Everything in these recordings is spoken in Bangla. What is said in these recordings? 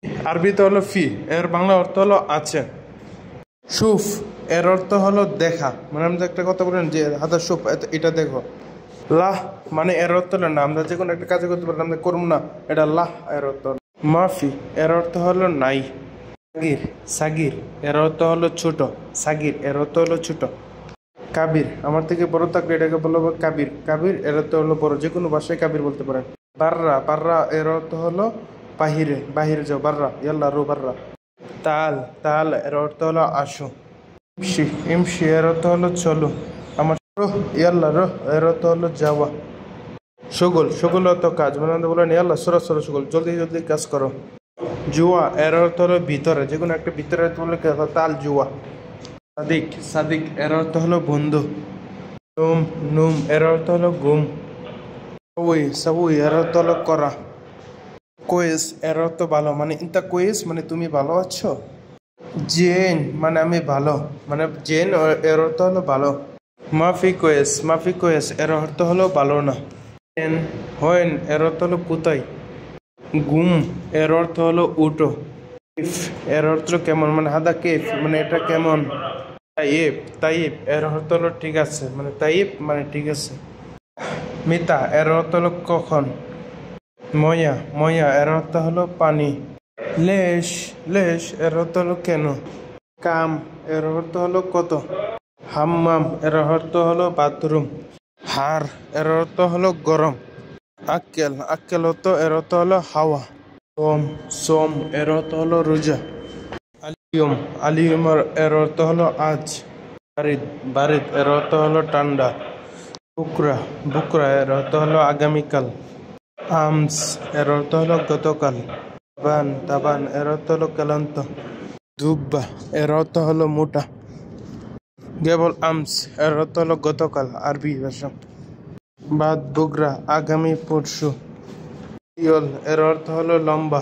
আরবিতে হলো ফি, এর বাংলা অর্থ হলো আছে। সুফ এর অর্থ হলো দেখা, মানে আমরা একটা কথা বলেন যে হাদা সুফ, এটা দেখো। লাহ মানে এর অর্থ হলো না, আমরা যে কোনো একটা কাজ করতে পারলাম, আমরা করবো না, এটা লাহ এর অর্থ। মাফি এর অর্থ হলো নাই। সাগির সাগির এর অর্থ হলো ছোট, সাগির এর অর্থ হলো ছোট। কাবির আমার থেকে বড় থাকলে এটাকে বলবো কাবির, কাবির এর অর্থ হলো বড়, যে কোনো ভাষায় কাবির বলতে পারেন। বাররা বাররা এর অর্থ হলো বাহিরে, বাহিরে যাও, বাররা ইয়াল্লা রো বাররা। তাল তাল এর অর্থ হলো আসো। ইমশি ইমশি এর অর্থ হলো চলো, আমার রোহ ইয়াল্লা রোহ এর অর্থ হলো যাওয়া। সগোল সগোল অর্থ কাজ, মানে আমরা বলেন ইয়াল্লা সরো সরো সগোল, জলদি জলদি কাজ করো। জুয়া এর অর্থ হলো ভিতরে, যে কোনো একটা ভিতরে বলে তাল জুয়া। সাদিক সাদিক এর অর্থ হলো বন্ধু। নুম নুম এর অর্থ হলো গুম। সাউই সাউই এর অর্থ হলো করা। কোয়েস এর অর্থ ভালো, মানে ইন্তা কোয়েস মানে তুমি ভালো আছো। জেন মানে আমি ভালো, মানে জেন এর অর্থ হলো ভালো। মাফি কোয়েস এর অর্থ হলো ভালো না। হেন হোয়েন এর অর্থ হলো কোথায়। গুম এর অর্থ হলো উটো। ইফ এর অর্থ কেমন, মানে হাদা কেফ মানে এটা কেমন। তাইব তাইব এর অর্থ হলো ঠিক আছে, মানে তাইব মানে ঠিক আছে। মিতা এর অর্থ হলো কখন। ময়া ময়া এর অর্থ হলো পানি। লেশ লেশ এর অর্থ হলো কেন। কাম এর অর্থ হলো কত। হাম্মাম এর অর্থ হলো বাথরুম। হার এর অর্থ হলো গরম। আক্কেল আক্কেল এর অর্থ হলো হাওয়া। সোম সোম এর অর্থ হলো রোজা। আলিয়ম আলিয়ম এর অর্থ হলো আজ। বারিদ বারিদ এর অর্থ হলো ঠান্ডা। বুকরা বুকরা এর অর্থ হলো আগামীকাল। আমস এর অর্থ হলো গতকাল। তাবান তাবান এর অর্থ হলো ক্লান্ত। দুব্বা এর অর্থ হলো মোটা। কেবল আমস এর অর্থ হলো গতকাল আরবি ভাষা। বাদ বুগরা আগামী পরশু। ইয়ল এর অর্থ হলো লম্বা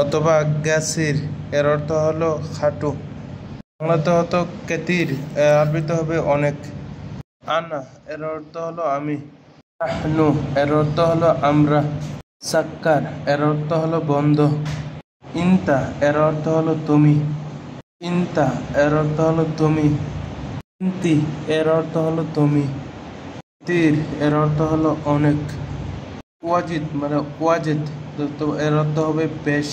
অথবা গ্যাসির এর অর্থ হলো খাটু। বাংলাতে হতো কেতির, আরবিতে হবে অনেক। আনা এর অর্থ হলো আমি। নাহনু এর অর্থ হলো আমরা। সাক্কার এর অর্থ হলো বন্ধ। ইন্তা এর অর্থ হলো তুমি। ইন্তা এর অর্থ হলো তুমি। ইন্তি এর অর্থ হলো তুমি। তীর এর অর্থ হলো অনেক। ওয়াজিদ মানে ওয়াজিদ এর অর্থ হবে বেশ।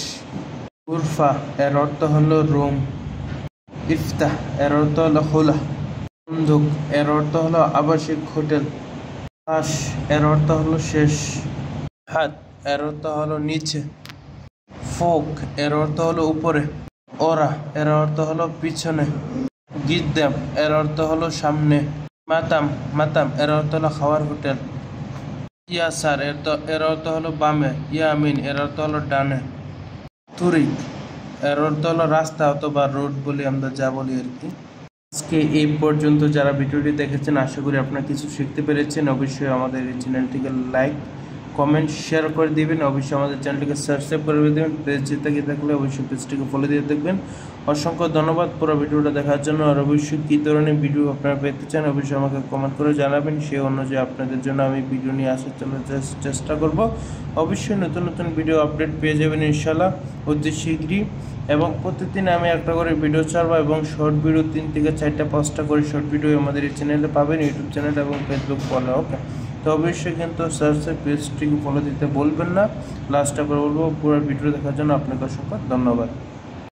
উরফা এর অর্থ হলো রোম। ইফতাহ এর অর্থ হলো খোলা। বন্দুক এর অর্থ হলো আবাসিক হোটেল। আশ এর অর্থ হলো শেষ। হাত এর অর্থ হলো নিচে। ফোক এর অর্থ হলো উপরে। ওরা এর অর্থ হলো পিছনে। গিদ্দাম এর অর্থ হলো সামনে। মাতাম মাতাম এর অর্থ হলো খাওয়ার হোটেল। ইয়াসার এর অর্থ হলো বামে। ইয়ামিন এর অর্থ হলো ডানে। তুরিক এর অর্থ হলো রাস্তা অথবা রোড বলে আমরা যা বলি আর কি। আজকে এই পর্যন্ত যারা ভিডিওটি দেখেছেন, আশা করি আপনারা কিছু শিখতে পেরেছেন। অবশ্যই আমাদের এই চ্যানেলটিকে লাইক কমেন্ট শেয়ার করে দিবেন। অবশ্যই আমাদের চ্যানেলটিকে সাবস্ক্রাইব করে দেবেন। পেজে থেকে থাকলে অবশ্যই পেজটিকে ফলো দিয়ে দেখবেন। অসংখ্য ধন্যবাদ পুরো ভিডিওটা দেখার জন্য। আর অবশ্যই কী ধরনের ভিডিও আপনারা পেতে চান অবশ্যই আমাকে কমেন্ট করে জানাবেন। সেই অনুযায়ী আপনাদের জন্য আমি ভিডিও নিয়ে আসার জন্য চেষ্টা করব। অবশ্যই নতুন নতুন ভিডিও আপডেট পেয়ে যাবেন ইনশাল্লাহ অতি শীঘ্রই। এবং প্রতিদিন আমি একটা করে ভিডিও ছাড়বো এবং শর্ট ভিডিও 3 থেকে 4টা 5টা করে শর্ট ভিডিও আমাদের এই চ্যানেলে পাবেন, ইউটিউব চ্যানেল এবং ফেসবুক ফলো। ওকে, তো অবশ্যই কিন্তু সাবস্ক্রাইব পেজটিকে ফলো দিতে বলবেন না। লাস্টটা করে বলবো পুরো ভিডিও দেখার জন্য আপনাকে অসংখ্য ধন্যবাদ।